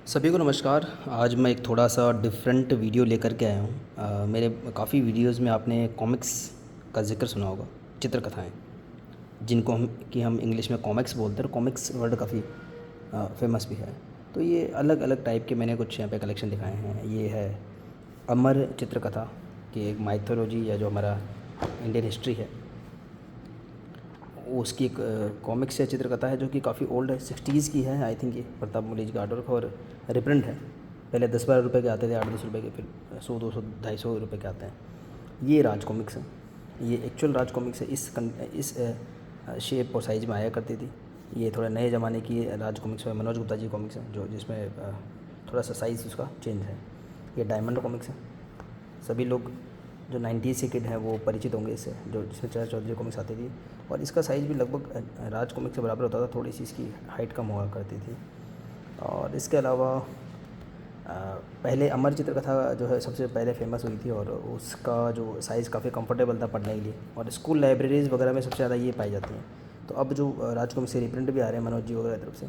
सभी को नमस्कार। आज मैं एक थोड़ा सा डिफरेंट वीडियो लेकर के आया हूँ। मेरे काफ़ी वीडियोस में आपने कॉमिक्स का ज़िक्र सुना होगा, चित्रकथाएँ जिनको हम इंग्लिश में कॉमिक्स बोलते हैं और कॉमिक्स वर्ड काफ़ी फेमस भी है। तो ये अलग अलग टाइप के मैंने कुछ यहाँ पे कलेक्शन दिखाए हैं। ये है अमर चित्रकथा की एक माइथोलॉजी या जो हमारा इंडियन हिस्ट्री है उसकी एक कॉमिक्स या चित्रकथा है जो कि काफ़ी ओल्ड है, 60s की है आई थिंक। ये प्रताप मुलीज का आर्टवर्क और रिप्रिंट है। पहले 10-12 रुपये के आते थे, 8-10 रुपये के, फिर 100-200 250 रुपये के आते हैं। ये राज कॉमिक्स है, ये एक्चुअल राज कॉमिक्स है। इस शेप और साइज़ में आया करती थी। ये थोड़ा नए ज़माने की राज कॉमिक्स है, मनोज गुप्ता जी कॉमिक्स है जो जिसमें थोड़ा सा साइज़ उसका चेंज है। ये डायमंड कॉमिक्स है। सभी लोग जो 90s के किड हैं वो परिचित होंगे इससे, जो जिसमें चरण चौधरी कॉमिक्स आती थी। और इसका साइज़ भी लगभग राज कॉमिक्स के बराबर होता था, थोड़ी सी इसकी हाइट कम हुआ करती थी। और इसके अलावा पहले अमर चित्रकथा जो है सबसे पहले फेमस हुई थी और उसका जो साइज़ काफ़ी कंफर्टेबल था पढ़ने के लिए, और स्कूल लाइब्रेरीज़ वगैरह में सबसे ज़्यादा ये पाई जाती हैं। तो अब जो राज कॉमिक्स से रिप्रिंट भी आ रहे हैं मनोज जी वगैरह की तरफ से,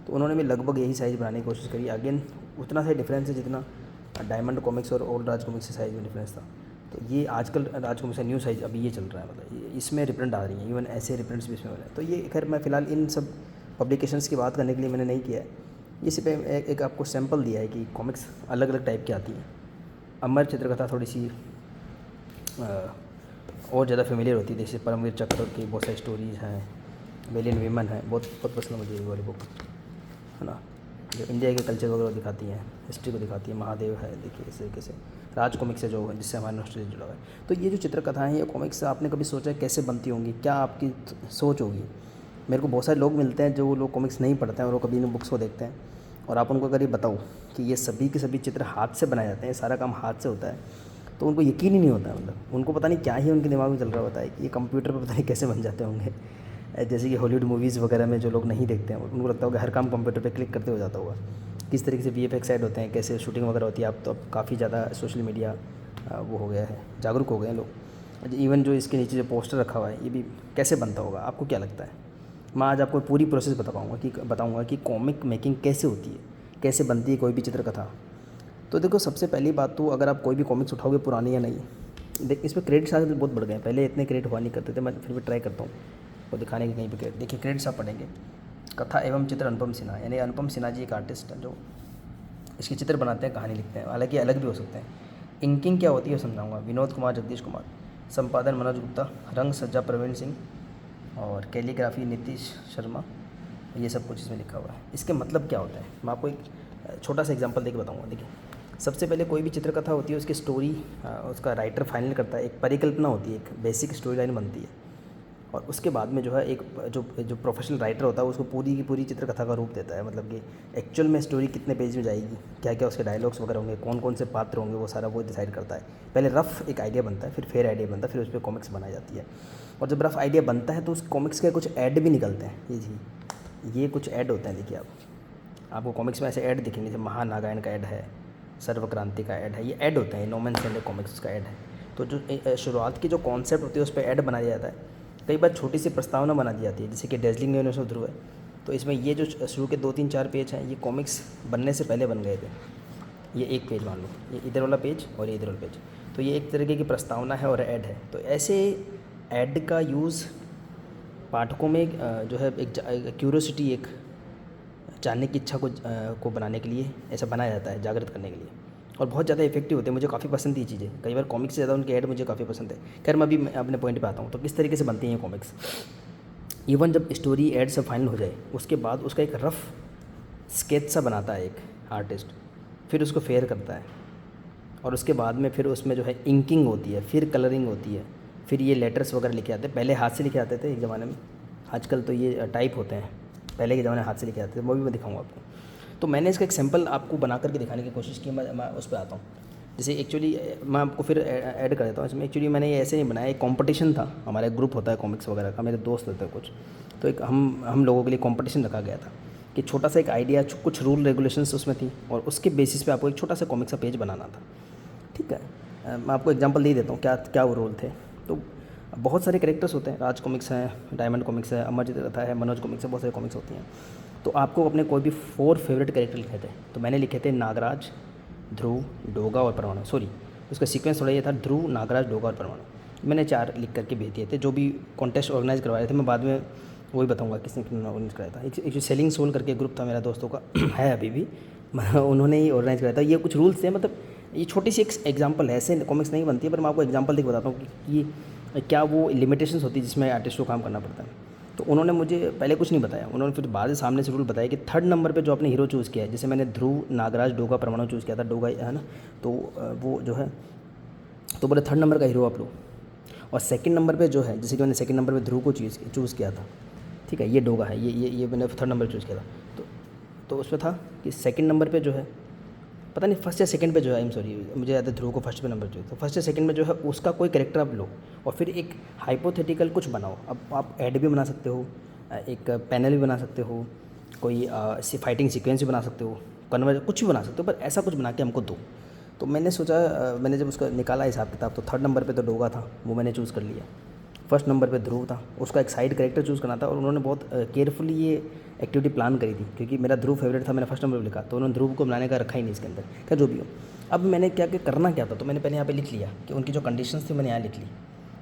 तो उन्होंने भी लगभग यही साइज़ बनाने की कोशिश करी। अगेन उतना सा डिफरेंस है जितना डायमंड कॉमिक्स और ओल्ड राज कॉमिक्स के साइज़ में डिफरेंस था। तो ये आजकल राज कॉमिक्स का न्यू साइज़ अभी ये चल रहा है, मतलब इसमें रिप्रिंट आ रही हैं, इवन ऐसे रिप्रिंट्स भी इसमें हो रहे हैं। तो ये खैर मैं फ़िलहाल इन सब पब्लिकेशंस की बात करने के लिए मैंने नहीं किया है। ये सिर्फ एक आपको सैम्पल दिया है कि कॉमिक्स अलग अलग टाइप की आती हैं। अमर चित्रकथा थोड़ी सी और ज़्यादा फेमिलियर होती है। जैसे परमवीर चक्र की बहुत सारी स्टोरीज़ हैं, वेलियन वीमन है, बहुत बहुत पसंद मुझे ये वाली बुक, है ना, जो इंडिया के कल्चर वगैरह दिखाती हैं, हिस्ट्री को दिखाती है। महादेव है, देखिए इस तरीके से राज कॉमिक्स से जो जिससे हमारा नॉस्टैल्जिया जुड़ा हुआ है। तो ये जो चित्रकथाएँ हैं या कॉमिक्स, आपने कभी सोचा है कैसे बनती होंगी, क्या आपकी सोच होगी? मेरे को बहुत सारे लोग मिलते हैं जो लोग कॉमिक्स नहीं पढ़ते हैं और वो कभी इन बुक्स को देखते हैं, और आप उनको अगर ये बताओ कि ये सभी के सभी चित्र हाथ से बनाए जाते हैं, सारा काम हाथ से होता है, तो उनको यकीन ही नहीं होता है। मतलब उनको पता नहीं क्या ही उनके दिमाग में चल रहा होता है कि ये कंप्यूटर पर पता नहीं कैसे बन जाते होंगे। जैसे कि हॉलीवुड मूवीज़ वगैरह में जो लोग नहीं देखते हैं उनको लगता होगा हर काम कंप्यूटर पे क्लिक करते हो जाता होगा। किस तरीके से वीएफएक्स ऐड होते हैं, कैसे शूटिंग वगैरह होती है। अब तो अब काफ़ी ज़्यादा सोशल मीडिया वो हो गया है, जागरूक हो गए हैं लोग। इवन जो इसके नीचे जो पोस्टर रखा हुआ है ये भी कैसे बनता होगा, आपको क्या लगता है? मैं आज आपको पूरी प्रोसेस बताऊँगा कि कॉमिक मेकिंग कैसे होती है, कैसे बनती है कोई भी चित्रकथा। तो देखो, सबसे पहली बात तो अगर आप कोई भी कॉमिक्स उठाओगे पुरानी या नहीं, देख इसमें क्रेडिट्स आजकल बहुत बढ़ गए हैं। पहले इतने क्रेडिट हुआ नहीं करते थे। मैं फिर भी ट्राई करता हूँ वो दिखाने के कहीं पे क्रेडिट। देखिए क्रेडिट्स आप पढ़ेंगे, कथा एवं चित्र अनुपम सिन्हा, यानी अनुपम सिन्हा जी एक आर्टिस्ट हैं जो इसके चित्र बनाते हैं, कहानी लिखते हैं। हालांकि अलग भी हो सकते हैं। इंकिंग क्या होती है समझाऊंगा। विनोद कुमार, जगदीश कुमार। संपादन मनोज गुप्ता। रंग सज्जा प्रवीण सिंह। और कैलीग्राफी नीतीश शर्मा। ये सब कुछ इसमें लिखा हुआ है। इसके मतलब क्या होता है मैं आपको एक छोटा सा एग्जांपल देके बताऊंगा। देखिए, सबसे पहले कोई भी चित्रकथा होती है उसकी स्टोरी उसका राइटर फाइनल करता है। एक परिकल्पना होती है, एक बेसिक स्टोरी लाइन बनती है, और उसके बाद में जो है एक जो प्रोफेशनल राइटर होता है उसको पूरी की पूरी चित्रकथा का रूप देता है। मतलब कि एक्चुअल में स्टोरी कितने पेज में जाएगी, क्या क्या उसके डायलॉग्स वगैरह होंगे, कौन कौन से पात्र होंगे, वो सारा वो डिसाइड करता है। पहले रफ़ एक आइडिया बनता है, फिर फेयर आइडिया बनता है, फिर उस पर कॉमिक्स बनाई जाती है। और जब रफ़ आइडिया बनता है तो उस कॉमिक्स के कुछ ऐड भी निकलते हैं। ये कुछ ऐड होते हैं। देखिए आपको कॉमिक्स में ऐसे ऐड दिखेंगे, जैसे महानारायण का ऐड है, सर्वक्रांति का ऐड है, ये ऐड होते हैं। नो मैन्स लैंड कॉमिक्स का ऐड है। तो जो शुरुआत की जो कॉन्सेप्ट होती है उस पर ऐड बनाया जाता है। कई बार छोटी सी प्रस्तावना बना दी जाती है, जैसे कि डेजलिंग यूनिवर्स ऑफ ध्रुव है, तो इसमें ये जो शुरू के 2-3-4 पेज हैं ये कॉमिक्स बनने से पहले बन गए थे। ये एक पेज मान लो, ये इधर वाला पेज और ये इधर वाला पेज, तो ये एक तरीके की प्रस्तावना है और ऐड है। तो ऐसे ऐड का यूज़ पाठकों में जो है एक क्यूरोसिटी, एक जानने की इच्छा को बनाने के लिए ऐसा बनाया जाता है, जागृत करने के लिए। और बहुत ज़्यादा इफेक्टिव होते हैं। मुझे काफ़ी पसंद ये चीज़ें, कई बार कॉमिक्स से ज़्यादा उनके ऐड मुझे काफ़ी पसंद है। खैर मैं अभी अपने पॉइंट पे आता हूँ। तो किस तरीके से बनती हैं ये कॉमिक्स। इवन जब स्टोरी ऐड से फाइनल हो जाए उसके बाद उसका एक रफ़ स्केच सा बनाता है एक आर्टिस्ट, फिर उसको फेयर करता है, और उसके बाद में फिर उसमें जो है इंकिंग होती है, फिर कलरिंग होती है, फिर ये लेटर्स वगैरह लिखे आते हैं। पहले हाथ से लिखे आते थे एक ज़माने में, आजकल तो ये टाइप होते हैं। पहले के ज़माने हाथ से लिखे आते थे, वो भी मैं दिखाऊंगा आपको। तो मैंने इसका एक सैम्पल आपको बना करके दिखाने की कोशिश की। मैं उस पर आता हूँ। जैसे एक्चुअली मैं आपको फिर ऐड कर देता हूँ इसमें। एक्चुअली मैंने ये ऐसे नहीं बनाया, एक कंपटीशन था। हमारा एक ग्रुप होता है कॉमिक्स वगैरह का, मेरे दोस्त होते हैं कुछ, तो एक हम लोगों के लिए कंपटीशन रखा गया था कि छोटा सा एक आइडिया, कुछ रूल रेगुलेशंस उसमें थी, और उसके बेसिस पे आपको एक छोटा सा कॉमिक्स का पेज बनाना था। ठीक है, मैं आपको एग्जांपल दे देता हूँ क्या क्या वो रोल थे। तो बहुत सारे कैरेक्टर्स होते हैं। राज कॉमिक्स हैं, डायमंड कॉमिक्स है, अमर चित्रकथा है, मनोज कॉमिक्स है, बहुत सारे कॉमिक्स होती हैं। तो आपको अपने कोई भी 4 फेवरेट कैरेक्टर लिखे थे, तो मैंने लिखे थे नागराज, ध्रुव, डोगा और परमाणु। सॉरी, उसका सीक्वेंस थोड़ा ये था, ध्रुव, नागराज, डोगा और परमाणु। मैंने 4 लिख करके भेज दिए थे। जो भी कॉन्टेस्ट ऑर्गेनाइज करवाए थे, मैं बाद में वही बताऊंगा किसने किसने ऑर्गेनाइज कराया था। एक जो सेलिंग सोल करके ग्रुप था मेरा दोस्तों का है अभी भी, उन्होंने ही ऑर्गेनाइज कराया था। ये कुछ रूल्स थे, मतलब ये छोटी सी एक एग्जांपल है, ऐसे कॉमिक्स नहीं बनती है, पर मैं आपको एग्जांपल देख बताता हूँ कि क्या वो लिमिटेशंस होती है जिसमें आर्टिस्ट को काम करना पड़ता है। तो उन्होंने मुझे पहले कुछ नहीं बताया, उन्होंने फिर बाद में सामने से रूल बताया कि 3rd नंबर पे जो आपने हीरो चूज़ किया है, जैसे मैंने ध्रुव, नागराज, डोगा, परमाणु चूज़ किया था, डोगा है ना, तो वो जो है, तो बोले 3rd नंबर का हीरो आप लो। और 2nd नंबर पे जो है, जैसे कि मैंने 2nd नंबर पे ध्रुव को चूज़ किया था, ठीक है, ये डोगा है, ये मैंने 3rd नंबर चूज़ किया था। तो उसमें था कि 2nd नंबर पे जो है, पता नहीं 1st या 2nd पे जो है, आई एम सॉरी, मुझे याद है ध्रुव को 1st पे नंबर चाहिए, तो 1st या 2nd में जो है उसका कोई कैरेक्टर आप लो और फिर एक हाइपोथेटिकल कुछ बनाओ। अब आप ऐड भी बना सकते हो, एक पैनल भी बना सकते हो, कोई फाइटिंग सीक्वेंस भी बना सकते हो, कन्वर्ज कुछ भी बना सकते हो, पर ऐसा कुछ बना के हमको दो। तो मैंने सोचा, मैंने जब उसका निकाला हिसाब किताब, तो 3rd नंबर पे तो डोगा था, वो मैंने चूज़ कर लिया। 1st नंबर पे ध्रुव था, उसका एक साइड कैरेक्टर चूज़ करना था, और उन्होंने बहुत केयरफुली ये एक्टिविटी प्लान करी थी, क्योंकि मेरा ध्रुव फेवरेट था, मैंने 1st नंबर पर लिखा, तो उन्होंने ध्रुव को बनाने का रखा ही नहीं इसके अंदर, क्या जो भी हो। अब मैंने क्या करना क्या था, तो मैंने पहले यहाँ पे लिख लिया कि उनकी जो कंडीशंस थी मैंने यहाँ लिख ली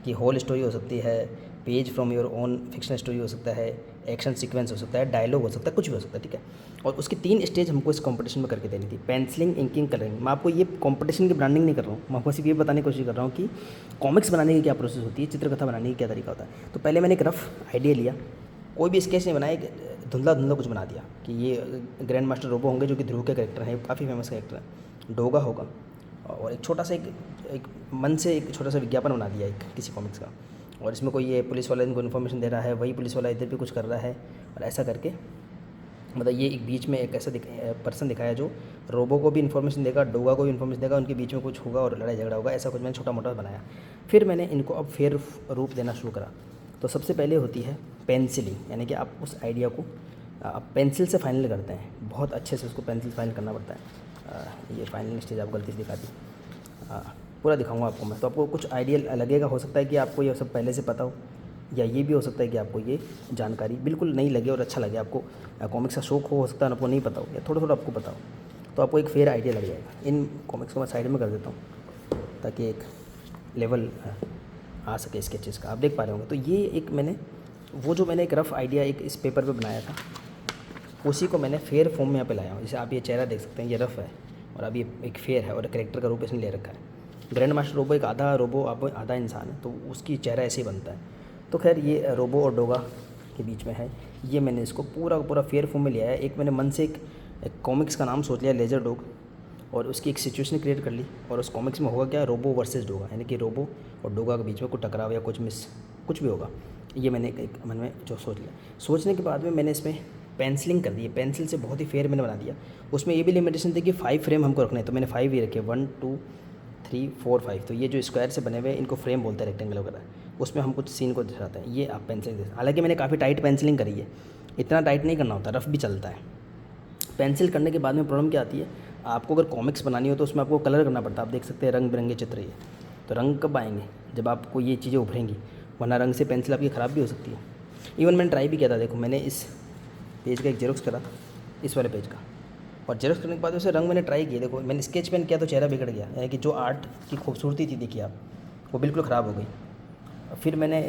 कि होल स्टोरी हो सकती है, page from your own fictional story हो सकता है, एक्शन सीक्वेंस हो सकता है, डायलॉग हो सकता है, कुछ भी हो सकता है, ठीक है। और उसकी 3 स्टेज हमको इस कंपटीशन में करके देनी थी, पेंसिलिंग, इंकिंग, कलरिंग। मैं आपको ये कंपटीशन की ब्रांडिंग नहीं कर रहा हूँ, मैं आपको सिर्फ ये बताने की कोशिश कर रहा हूँ कि कॉमिक्स बनाने की क्या प्रोसेस होती है, चित्रकथा बनाने की क्या तरीका होता है। तो पहले मैंने एक रफ आइडिया लिया, कोई भी स्केच नहीं बनाया, धुंधला धुंधला कुछ बना दिया कि ये ग्रैंड मास्टर रोबो होंगे, जो कि ध्रुव के कैरेक्टर हैं, काफ़ी फेमस कैरेक्टर है। डोगा होगा, और एक छोटा सा एक मन से एक छोटा सा विज्ञापन बना दिया एक किसी कॉमिक्स का, और इसमें कोई ये पुलिस वाला इनको इन्फॉर्मेशन दे रहा है, वही पुलिस वाला इधर भी कुछ कर रहा है, और ऐसा करके मतलब ये एक बीच में एक ऐसा पर्सन दिखाया जो रोबो को भी इन्फॉर्मेशन देगा, डोगा को भी इन्फॉर्मेशन देगा, उनके बीच में कुछ होगा और लड़ाई झगड़ा होगा, ऐसा कुछ मैंने छोटा मोटा बनाया। फिर मैंने इनको अब फेर रूप देना शुरू करा। तो सबसे पहले होती है पेंसिलिंग, यानी कि आप उस आइडिया को आप पेंसिल से फाइनल करते हैं, बहुत अच्छे से उसको पेंसिल फाइनल करना पड़ता है। ये फाइनल स्टेज आप गलती से दिखा दी, पूरा दिखाऊंगा आपको मैं, तो आपको कुछ आइडिया लगेगा, हो सकता है कि आपको ये सब पहले से पता हो, या ये भी हो सकता है कि आपको ये जानकारी बिल्कुल नहीं लगे और अच्छा लगे, आपको कॉमिक्स का शौक हो सकता है आपको नहीं पता हो, या थोड़ा थोड़ा आपको पता हो, तो आपको एक फेयर आइडिया लग जाएगा। इन कॉमिक्स को मैं साइड में कर देता हूँ ताकि एक लेवल आ सके स्केचेस का, आप देख पा रहे होंगे। तो ये एक मैंने मैंने एक रफ़ आइडिया एक इस पेपर पे बनाया था, उसी को मैंने फेयर फॉर्म में यहाँ पे लाया हूँ। जैसे आप ये चेहरा देख सकते हैं, ये रफ़ है और अब ये एक फेयर है, और कैरेक्टर का रूप इसने ले रखा है। ग्रैंड मास्टर रोबो एक आधा रोबो आप आधा इंसान है, तो उसकी चेहरा ऐसे ही बनता है। तो खैर ये रोबो और डोगा के बीच में है, ये मैंने इसको पूरा फेयर फॉर्म में लिया है। एक मैंने मन से एक कॉमिक्स का नाम सोच लिया, लेजर डॉग, और उसकी एक सिचुएशन क्रिएट कर ली, और उस कॉमिक्स में होगा क्या, रोबो वर्सेस डोगा, यानी कि रोबो और डोगा के बीच में कुछ टकराव या कुछ भी होगा। ये मैंने एक मन में जो सोच लिया। सोचने के बाद में मैंने इसमें पेंसिलिंग कर दी, पेंसिल से बहुत ही फेयर मैंने बना दिया। उसमें ये भी लिमिटेशन थी कि 5 फ्रेम हमको रखने हैं, तो मैंने 5 ही रखे, 1 2 3 4 5। तो ये जो स्क्वायर से बने हुए हैं इनको फ्रेम बोलते हैं, रेक्टेंगल वगैरह, उसमें हम कुछ सीन को दिखाते हैं। ये आप पेंसिलिंग दे, हालांकि मैंने काफ़ी टाइट पेंसिलिंग करी है, इतना टाइट नहीं करना होता, रफ भी चलता है। पेंसिल करने के बाद में प्रॉब्लम क्या आती है, आपको अगर कॉमिक्स बनानी हो तो उसमें आपको कलर करना पड़ता है। आप देख सकते हैं रंग बिरंगे चित्र, ये तो रंग कब आएंगे, जब आपको ये चीज़ें उभरेंगी, वरना रंग से पेंसिल आपकी ख़राब भी हो सकती है। इवन मैंने ट्राई भी किया था, देखो मैंने इस पेज का एक जेरोक्स करा, इस वाले पेज का, और जेरोक्स करने के बाद उसे रंग मैंने ट्राई किया। देखो मैंने स्केच पेन किया तो चेहरा बिगड़ गया, यानी कि जो आर्ट की खूबसूरती थी, देखिए आप, वो बिल्कुल ख़राब हो गई। फिर मैंने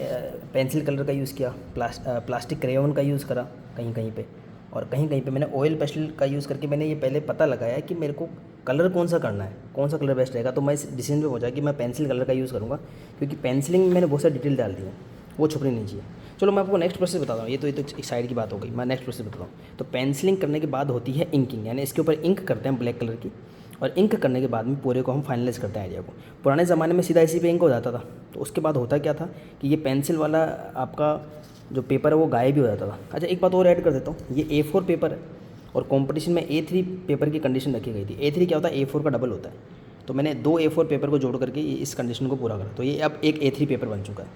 पेंसिल कलर का यूज़ किया, प्लास्टिक क्रेयॉन का यूज़ करा कहीं कहीं पे, और कहीं कहीं पे मैंने ऑयल पेस्टल का यूज़ करके मैंने ये पहले पता लगाया कि मेरे को कलर कौन सा करना है, कौन सा कलर बेस्ट रहेगा। तो मैं इस डिसीजन पे पहुंचा कि मैं पेंसिल कलर का यूज़ करूँगा, क्योंकि पेंसिलिंग में मैंने बहुत सारी डिटेल डाल दी है, वो छुपनी नहीं चाहिए। चलो मैं आपको नेक्स्ट प्रोसेस बताता हूँ, ये तो एक साइड की बात हो गई, मैं नेक्स्ट प्रोसेस बताता हूँ। तो पेंसिलिंग करने के बाद होती है इंकिंग, यानी इसके ऊपर इंक करते हैं ब्लैक कलर की, और इंक करने के बाद में पूरे को हम फाइनलाइज करते हैं आइडिया को। पुराने ज़माने में सीधा इसी पे इंक हो जाता था, तो उसके बाद होता क्या था कि ये पेंसिल वाला आपका जो पेपर है वो गायब भी हो जाता था। अच्छा एक बात और ऐड कर देता हूँ, ये A4 पेपर है और कंपटीशन में A3 पेपर की कंडीशन रखी गई थी। A3 क्या होता है, A4 का डबल होता है, तो मैंने 2 A4 पेपर को जोड़ करके इस कंडीशन को पूरा करा, तो ये अब एक A3 पेपर बन चुका है,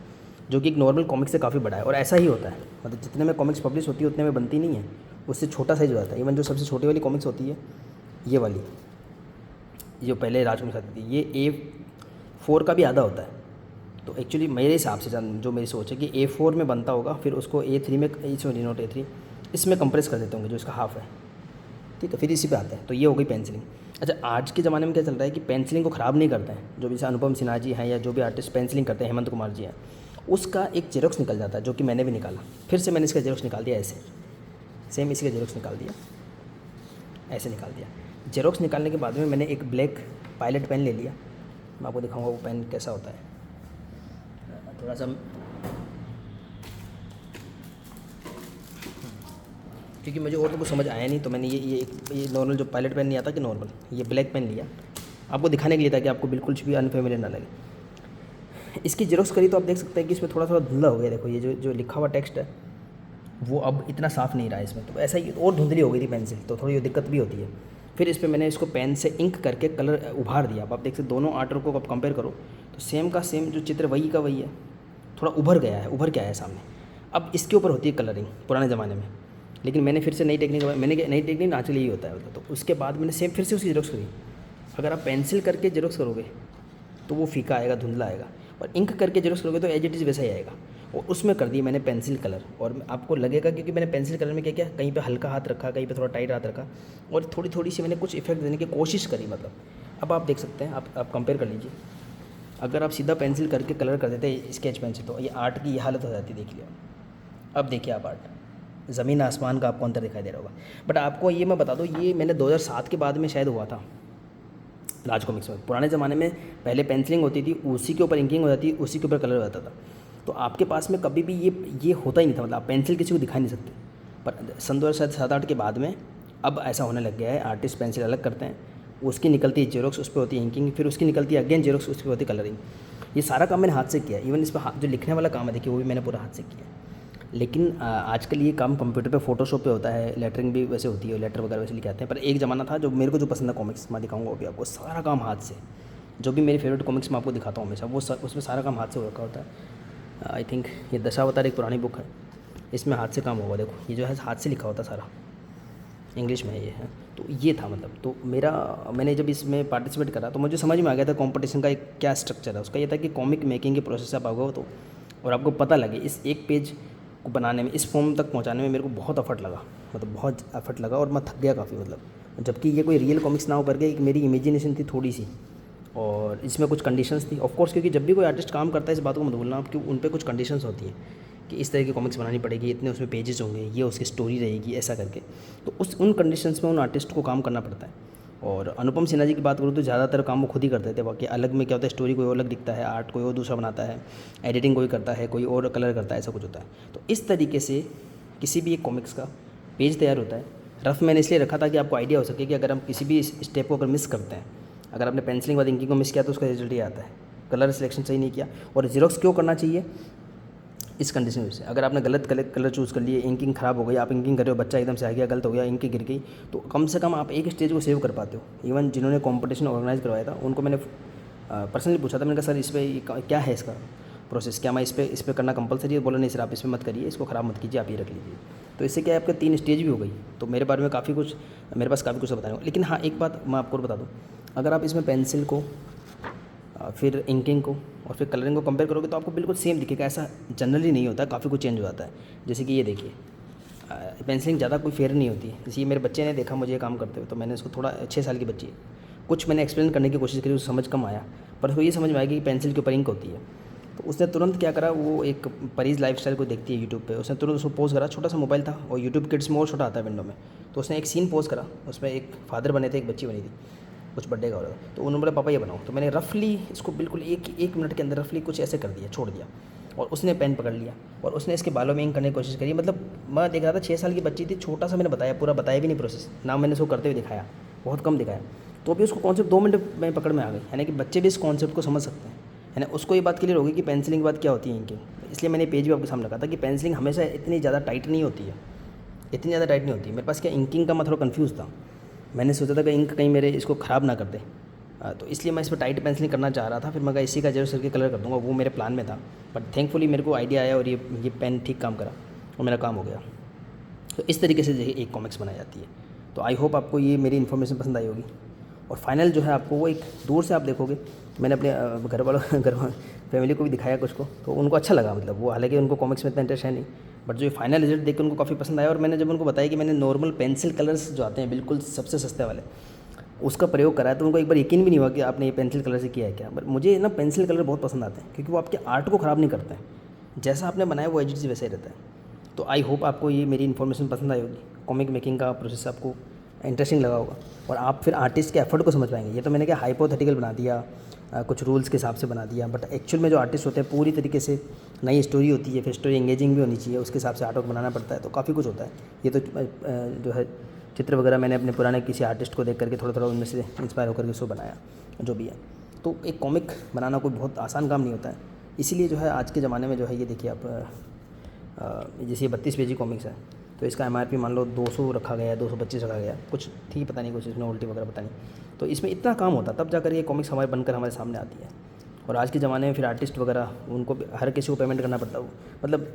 जो कि एक नॉर्मल कॉमिक्स से काफ़ी बड़ा है। और ऐसा ही होता है, मतलब जितने में कॉमिक्स पब्लिश होती है उतने में बनती नहीं है, उससे छोटा साइज हो जाता है। इवन जो सबसे छोटी वाली कॉमिक्स होती है, ये वाली जो पहले राजकुमार आती थी, ये A4 का भी आधा होता है। तो एक्चुअली मेरे हिसाब से जो मेरी सोच है कि A4 में बनता होगा, फिर उसको A3 में, सॉरी नॉट A3, इसमें कंप्रेस कर देते होंगे जो इसका हाफ है, ठीक है। फिर इसी पे आता है, तो ये हो गई पेंसिलिंग। अच्छा, आज के ज़माने में क्या चल रहा है कि पेंसिलिंग को ख़राब नहीं करते हैं, जो भी जैसे अनुपम सिन्हा जी हैं या जो भी आर्टिस्ट पेंसिलिंग करते हैं, हेमंत कुमार जी हैं, उसका एक जेरोक्स निकल जाता है, जो कि मैंने भी निकाला। फिर से मैंने इसका जेरोक्स निकाल दिया, ऐसे सेम इसी का जेरोक्स निकाल दिया, ऐसे निकाल दिया। जेरोक्स निकालने के बाद में मैंने एक ब्लैक पायलट पेन ले लिया, मैं आपको दिखाऊंगा वो पेन कैसा होता है। थोड़ा सा क्योंकि मुझे और तो कुछ समझ आया नहीं, तो मैंने ये नॉर्मल जो पायलट पेन नहीं आता कि नॉर्मल, ये ब्लैक पेन लिया आपको दिखाने के लिए, ताकि आपको बिल्कुल भी अनफेमिलियर ना लगे। इसकी जेरोक्स करी तो आप देख सकते हैं कि इसमें थोड़ा थोड़ा धुंधला हो गया। देखो ये जो लिखा हुआ टेक्स्ट है वो अब इतना साफ़ नहीं रहा है इसमें, तो ऐसा ही और धुंधली हो गई थी पेंसिल, तो थोड़ी दिक्कत भी होती है। फिर इस पर मैंने इसको पेन से इंक करके कलर उभार दिया। अब आप देख सकते दोनों आर्टर को आप कंपेयर करो तो सेम का सेम जो चित्र वही का वही है, थोड़ा उभर गया है, उभर के आया है सामने। अब इसके ऊपर होती है कलरिंग पुराने ज़माने में, लेकिन मैंने फिर से नई टेक्निक आजकल यही होता है, तो उसके बाद मैंने सेम फिर से उसकी जेरोक्स करी। अगर आप पेंसिल करके जेरोक्स करोगे तो वो फीका आएगा, धुंधला आएगा, और इंक करके जेरोक्स करोगे तो एज इट इज़ वैसा ही आएगा। और उसमें कर दी मैंने पेंसिल कलर, और आपको लगेगा क्योंकि मैंने पेंसिल कलर में क्या किया, कहीं पे हल्का हाथ रखा, कहीं पे थोड़ा टाइट हाथ रखा, और थोड़ी थोड़ी सी मैंने कुछ इफेक्ट देने की कोशिश करी। मतलब अब आप देख सकते हैं, आप कंपेयर कर लीजिए। अगर आप सीधा पेंसिल करके कलर कर देते स्केच पेन से तो ये आर्ट की ये हालत हो जाती, देख लिया। अब देखिए आप आर्ट, ज़मीन आसमान का आपको अंतर दिखाई दे रहा होगा। बट आपको ये मैं बता दूँ, ये मैंने 2007 के बाद में शायद हुआ था राज कॉमिक्स में। पुराने ज़माने में पहले पेंसिलिंग होती थी, उसी के ऊपर इंकिंग हो जाती थी, उसी के ऊपर कलर हो जाता था। तो आपके पास में कभी भी ये होता ही नहीं था, मतलब आप पेंसिल किसी को दिखा नहीं सकते। पर सन 2007-8 के बाद में अब ऐसा होने लग गया है, आर्टिस्ट पेंसिल अलग करते हैं, उसकी निकलती है जेरोक्स, उस पर होती है इंकिंग, फिर उसकी निकलती है अगेन जेरोक्स, उसकी होती है कलरिंग। ये सारा काम मैंने हाथ से किया। इवन इस पर जो लिखने वाला काम है देखिए, वो भी मैंने पूरा हाथ से किया। लेकिन आजकल ये काम कंप्यूटर पे, फोटोशॉप पे होता है, लेटरिंग भी वैसे होती है, लेटर वगैरह वैसे लिखे आते हैं। पर एक ज़माना था जो मेरे को जो पसंद है कॉमिक्स, मैं दिखाऊंगा अभी आपको, सारा काम हाथ से। जो भी मेरी फेवरेट कॉमिक्स मैं आपको दिखाता हूँ हमेशा, वो उसमें सारा काम हाथ से हो रखा होता है। आई थिंक ये दशावतार एक पुरानी बुक है, इसमें हाथ से काम होगा। देखो ये जो है हाथ से लिखा होता सारा, इंग्लिश में ये है। तो ये था मतलब, तो मैंने जब इसमें पार्टिसिपेट करा तो मुझे समझ में आ गया था कंपटीशन का एक क्या स्ट्रक्चर है। उसका ये था कि कॉमिक मेकिंग के प्रोसेस आप आओगे तो, और आपको पता लगे इस एक पेज को बनाने में, इस फॉर्म तक पहुंचाने में मेरे को बहुत एफर्ट लगा, मतलब बहुत एफर्ट लगा, और मैं थक गया काफ़ी। मतलब जबकि ये कोई रियल कॉमिक्स ना हो करके एक मेरी इमेजिनेशन थी थोड़ी सी, और इसमें कुछ कंडीशंस थी ऑफ कोर्स, क्योंकि जब भी कोई आर्टिस्ट काम करता है इस बात को मत भूलना आप कि उन पे कुछ कंडीशंस होती हैं कि इस तरह की कॉमिक्स बनानी पड़ेगी, इतने उसमें पेजेस होंगे, ये उसकी स्टोरी रहेगी, ऐसा करके। तो उन कंडीशंस में उन आर्टिस्ट को काम करना पड़ता है। और अनुपम सिन्हा जी की बात करूँ तो ज़्यादातर काम वो खुद ही करते थे। बाकी अलग में क्या होता है, स्टोरी कोई और अलग दिखता है, आर्ट कोई और दूसरा बनाता है, एडिटिंग कोई करता है, कोई और कलर करता है, ऐसा कुछ होता है। तो इस तरीके से किसी भी एक कॉमिक्स का पेज तैयार होता है। रफ मैंने इसलिए रखा था कि आपको आइडिया हो सके कि अगर हम किसी भी स्टेप को अगर मिस करते हैं, अगर आपने पेंसिलिंग और इंकिंग को मिस किया तो उसका रिजल्ट ये आता है, कलर सिलेक्शन सही नहीं किया। और जीरोक्स क्यों करना चाहिए इस कंडीशन में से, अगर आपने गलत कलर चूज़ कर लिए, इंकिंग ख़राब हो गई, आप इंकिंग कर रहे हो, बच्चा एकदम से आ गया, गलत हो गया, इंक गिर गई, तो कम से कम आप एक स्टेज को सेव कर पाते हो। इवन जिन्होंने कंपटीशन ऑर्गेनाइज करवाया था उनको मैंने पर्सनली पूछा था, मैंने कहा सर इस पर क्या है इसका प्रोसेस, क्या मैं इस पर करना कंपलसरी है? बोला नहीं सर, आप इस पर मत करिए, इसको ख़राब मत कीजिए, आप ये रख लीजिए। तो इससे क्या है, आपके 3 स्टेज भी हो गई। तो मेरे बारे में काफ़ी कुछ, मेरे पास काफ़ी कुछ बताने को। लेकिन हाँ, एक बात मैं आपको बता दूँ, अगर आप इसमें पेंसिल को, फिर इंकिंग को और फिर कलरिंग को कंपेयर करोगे तो आपको बिल्कुल सेम दिखेगा। ऐसा जनरली नहीं होता, काफ़ी कुछ चेंज हो जाता है। जैसे कि ये देखिए, पेंसिलिंग ज़्यादा कोई फेयर नहीं होती है। जैसे ये मेरे बच्चे ने देखा मुझे काम करते हुए, तो मैंने इसको थोड़ा 6 साल की बच्ची है, कुछ मैंने एक्सप्लेन करने की कोशिश करी, उसको समझ कम आया, पर उसको ये समझ में आया कि पेंसिल के ऊपर इंक होती है। तो उसने तुरंत क्या करा, वो एक परीज़ लाइफस्टाइल को देखती है यूट्यूब पे, उसने तुरंत उसको पोज करा, छोटा सा मोबाइल था और यूट्यूब किड्स में और छोटा आता है विंडो में। तो उसने एक सीन पोज करा, उसमें एक फादर बने थे, एक बच्ची बनी थी, कुछ बर्थडे का हो रहा था। तो उन्होंने बोला पापा ये बनाओ, तो मैंने रफली इसको बिल्कुल एक मिनट के अंदर रफली कुछ ऐसे कर दिया, छोड़ दिया, और उसने पेन पकड़ लिया और उसने इसके बालों में इंक करने की कोशिश करी। मतलब मैं देख रहा था 6 साल की बच्ची थी, छोटा सा मैंने बताया, पूरा बताया भी नहीं प्रोसेस ना, मैंने उसको करते हुए दिखाया, बहुत कम दिखाया, तो भी उसको कॉन्सेप्ट 2 मिनट में पकड़ में आ गई। यानी कि बच्चे भी इस कॉन्सेप्ट को समझ सकते हैं, है ना। उसको ये बात क्लियर होगी कि पेंसिलिंग के बाद क्या होती है इंकिंग। इसलिए मैंने पेज भी आपके सामने रखा था कि पेंसिलिंग हमेशा इतनी ज़्यादा टाइट नहीं होती है, इतनी ज़्यादा टाइट नहीं होती। मेरे पास क्या इंकिंग का मैं थोड़ा कन्फ्यूज़ था, मैंने सोचा था कि इंक कहीं मेरे इसको ख़राब ना कर दे, तो इसलिए मैं इस पर टाइट पेंसिलिंग करना चाह रहा था। फिर मैं इसी का जेरोक्स करके कलर कर दूँगा, वो मेरे प्लान में था। बट थैंकफुली मेरे को आइडिया आया और ये पेन ठीक काम करा और मेरा काम हो गया। तो इस तरीके से एक कॉमिक्स बनाई जाती है। तो आई होप आपको ये मेरी इन्फॉर्मेशन पसंद आई होगी, और फाइनल जो है आपको वो एक दूर से आप देखोगे, मैंने अपने घर वालों फैमिली को भी दिखाया कुछ को, तो उनको अच्छा लगा, मतलब वो हालांकि उनको कॉमिक्स में इतना इंटरेस्ट है नहीं, बट जो ये फाइनल रिजल्ट देख के उनको काफ़ी पसंद आया। और मैंने जब उनको बताया कि मैंने नॉर्मल पेंसिल कलर्स जो आते हैं बिल्कुल सबसे सस्ते वाले, उसका प्रयोग करा है, तो उनको एक बार यकीन भी नहीं हुआ कि आपने ये पेंसिल कलर से किया है क्या। बट मुझे ना पेंसिल कलर बहुत पसंद आते हैं क्योंकि वो आपके आर्ट को ख़राब नहीं करते हैं, जैसा आपने बनाया वो एज वैसे ही रहता है। तो आई होप आपको ये मेरी इन्फॉर्मेशन पसंद आई होगी, कॉमिक मेकिंग का प्रोसेस आपको इंटरेस्टिंग लगा होगा और आप फिर आर्टिस्ट के एफर्ट को समझ पाएंगे। ये तो मैंने क्या हाइपोथेटिकल बना दिया, कुछ रूल्स के हिसाब से बना दिया, बट एक्चुअल में जो आर्टिस्ट होते हैं पूरी तरीके से नई स्टोरी होती है, फिर स्टोरी एंगेजिंग भी होनी चाहिए, उसके हिसाब से आर्ट वर्क बनाना पड़ता है, तो काफ़ी कुछ होता है। ये तो जो है चित्र वगैरह मैंने अपने पुराने किसी आर्टिस्ट को देख करके थोड़ा थोड़ा उनमें से इंस्पायर होकर के उसको बनाया जो भी है। तो एक कॉमिक बनाना कोई बहुत आसान काम नहीं होता है, इसीलिए जो है आज के ज़माने में जो है ये देखिए आप, जैसे ये 32 पेजी कॉमिक्स है, तो इसका MRP मान लो 200 रखा गया है, 225 रखा गया, कुछ थी पता नहीं, कुछ इसमें उल्टी वगैरह पता नहीं। तो इसमें इतना काम होता तब जाकर ये कॉमिक्स हमारे बनकर हमारे सामने आती है। और आज के ज़माने में फिर आर्टिस्ट वगैरह उनको हर किसी को पेमेंट करना पड़ता है, मतलब,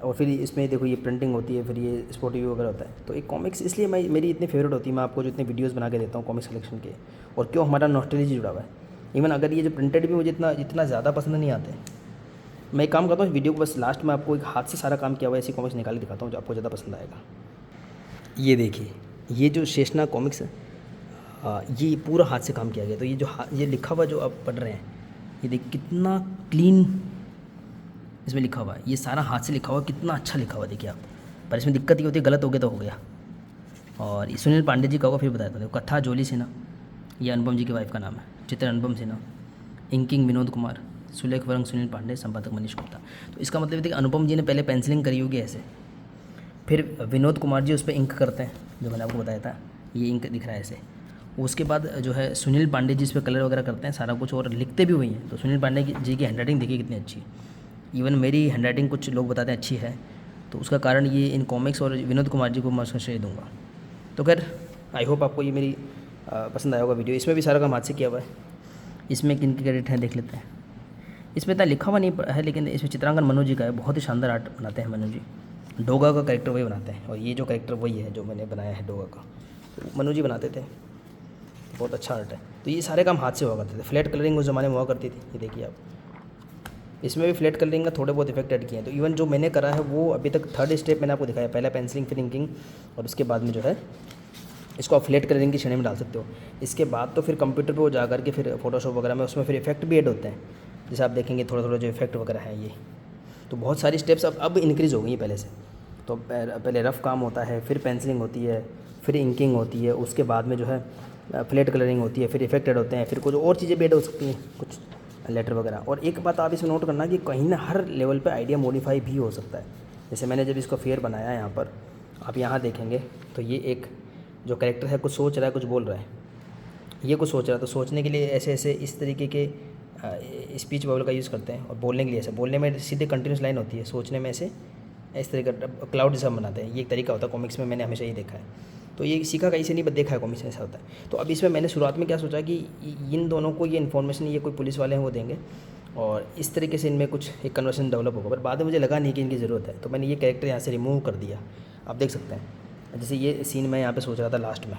और फिर इसमें देखो ये प्रिंटिंग होती है, फिर ये स्पोर्टिव वगैरह होता है। तो एक कॉमिक्स इसलिए मेरी इतनी फेवरेट होती है, मैं आपको जो इतने वीडियोज़ बना के देता हूँ कॉमिक्स कलेक्शन के, और क्यों हमारा नॉस्टैल्जिया जुड़ा हुआ है। इवन अगर ये जो प्रिंटेड भी मुझे इतना ज़्यादा पसंद नहीं आते, मैं एक काम करता हूँ इस वीडियो को बस लास्ट में आपको एक हाथ से सारा काम किया हुआ ऐसी कॉमिक्स निकाल के दिखाता हूँ जो आपको ज़्यादा पसंद आएगा। ये देखिए, ये जो शेषनाग कॉमिक्स है, ये पूरा हाथ से काम किया गया। तो ये जो ये लिखा हुआ जो आप पढ़ रहे हैं, ये देखिए कितना क्लीन इसमें लिखा हुआ है, ये सारा हाथ से लिखा हुआ, कितना अच्छा लिखा हुआ देखिए आप। पर इसमें दिक्कत ये होती है, गलत हो गया तो हो गया। और ये सुनील पांडे जी का होगा, फिर बताता हूँ। कथा जोली सिन्हा, ये अनुपम जी की वाइफ का नाम है, चित्र अनुपम सिन्हा, इंकिंग विनोद कुमार, सुलेख वरंग सुनील पांडे, संपादक मनीष गुप्ता। तो इसका मतलब ये कि अनुपम जी ने पहले पेंसिलिंग करी होगी ऐसे, फिर विनोद कुमार जी उस पर इंक करते हैं, जो मैंने आपको बताया था, ये इंक दिख रहा है ऐसे। उसके बाद जो है सुनील पांडे जी इस पर कलर वगैरह करते हैं सारा कुछ, और लिखते भी वही हैं। तो सुनील पांडे जी की हैंडराइटिंग देखिए कितनी अच्छी है। इवन मेरी हैंडराइटिंग कुछ लोग बताते हैं अच्छी है, तो उसका कारण ये इन कॉमिक्स और विनोद कुमार जी को मैं उसका श्रेय दूँगा। तो खैर आई होप आपको ये मेरी पसंद आया होगा वीडियो। इसमें भी सारा काम हाथ से किया हुआ है। इसमें किन के क्रेडिट हैं देख लेते हैं। इसमें इतना लिखा हुआ नहीं है, लेकिन इसमें चित्रांकन मनु जी का है, बहुत ही शानदार आर्ट बनाते हैं मनु जी। डोगा का कैरेक्टर वही बनाते हैं, और ये जो कैरेक्टर वही है जो मैंने बनाया है डोगा का, तो मनु जी बनाते थे। बहुत अच्छा आर्ट है। तो ये सारे काम हाथ से हुआ करते थे। फ्लैट कलरिंग उस ज़माने में हुआ करती थी, ये देखिए आप, इसमें भी फ्लैट कलरिंग का थोड़े बहुत इफेक्ट ऐड किए हैं। तो इवन जो मैंने करा है वो अभी तक 3rd स्टेप मैंने आपको दिखाया, पहला पेंसिलिंग, फिर इंकिंग, और उसके बाद में जो है इसको आप फ्लैट कलरिंग की श्रेणी में डाल सकते हो। इसके बाद तो फिर कंप्यूटर पर वो जा करके फिर फोटोशॉप वगैरह में उसमें फिर इफेक्ट भी ऐड होते हैं, जैसे आप देखेंगे थोड़ा थोड़ा जो इफेक्ट वगैरह है ये। तो बहुत सारी स्टेप्स अब इंक्रीज़ हो गई हैं पहले से। तो पहले रफ़ काम होता है, फिर पेंसिलिंग होती है, फिर इंकिंग होती है, उसके बाद में जो है फ्लैट कलरिंग होती है, फिर इफेक्ट ऐड होते हैं, फिर कुछ और चीज़ें भी ऐड हो सकती हैं, कुछ लेटर वगैरह। और एक बात आप इसमें नोट करना कि कहीं ना हर लेवल पे आइडिया मॉडिफाई भी हो सकता है। जैसे मैंने जब इसको फेयर बनाया यहाँ पर, आप यहाँ देखेंगे तो ये एक जो कैरेक्टर है कुछ सोच रहा है, कुछ बोल रहा है, ये कुछ सोच रहा है, तो सोचने के लिए ऐसे ऐसे इस तरीके के स्पीच बबल का यूज़ करते हैं, और बोलने के लिए ऐसे, बोलने में सीधे कंटिन्यूस लाइन होती है, सोचने में ऐसे इस तरीके का क्लाउड जैसा बनाते हैं। ये एक तरीका होता है कॉमिक्स में, मैंने हमेशा ये देखा है। तो ये सीखा कहीं से नहीं, बस देखा है कॉमिक्स में ऐसा होता है। तो अब इसमें मैंने शुरुआत में क्या सोचा कि इन दोनों को ये इन्फॉर्मेशन ये कोई पुलिस वाले हैं वो देंगे, और इस तरीके से इनमें कुछ एक कन्वर्सेशन डेवलप होगा। पर बाद में मुझे लगा नहीं कि इनकी ज़रूरत है, तो मैंने ये कैरेक्टर यहाँ से रिमूव कर दिया। आप देख सकते हैं, जैसे ये सीन मैं यहाँ पे सोच रहा था लास्ट में,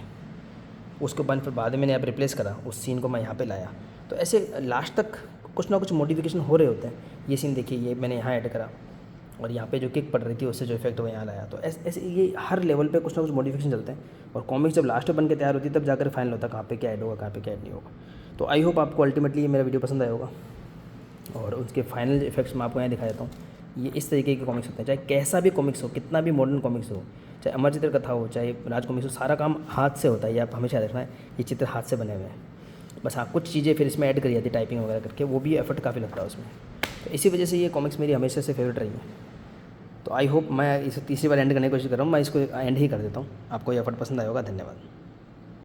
उसके बाद फिर बाद में मैंने यहाँ पे रिप्लेस करा, उस सीन को मैं यहाँ पे लाया। तो ऐसे लास्ट तक कुछ ना कुछ मॉडिफिकेशन हो रहे होते हैं। ये सीन देखिए, ये मैंने यहाँ ऐड करा, और यहाँ पे जो किक पड़ रही थी उससे जो इफेक्ट वो यहाँ लाया। तो ऐसे ये हर लेवल पे कुछ ना कुछ मॉडिफिकेशन चलते हैं, और कॉमिक्स जब लास्ट में बन के तैयार होती है तब जाकर फाइनल होता है कहाँ पे क्या ऐड होगा, कहाँ पे क्या ऐड नहीं होगा। तो आई होप आपको अल्टीमेटली ये मेरा वीडियो पसंद आया होगा, और उसके फाइनल इफेक्ट्स मैं आपको यहाँ दिखा देता हूँ। ये इस तरीके के कॉमिक्स होते हैं, चाहे कैसा भी कॉमिक्स हो, कितना भी मॉडर्न कॉमिक्स हो, चाहे अमर चित्र कथा हो, चाहे राज कॉमिक्स हो, सारा काम हाथ से होता है। ये आप हमेशा देखना है, ये चित्र हाथ से बने हुए हैं। बस हाँ, कुछ चीज़ें फिर इसमें ऐड करी जाती है टाइपिंग वगैरह करके, वो भी एफर्ट काफ़ी लगता है उसमें। तो इसी वजह से ये कॉमिक्स मेरी हमेशा से फेवरेट रही है। तो आई होप, मैं इसे तीसरी बार एंड करने की कोशिश कर रहा हूँ, मैं इसको एंड ही कर देता हूँ। आपको ये एफर्ट पसंद आया होगा। धन्यवाद।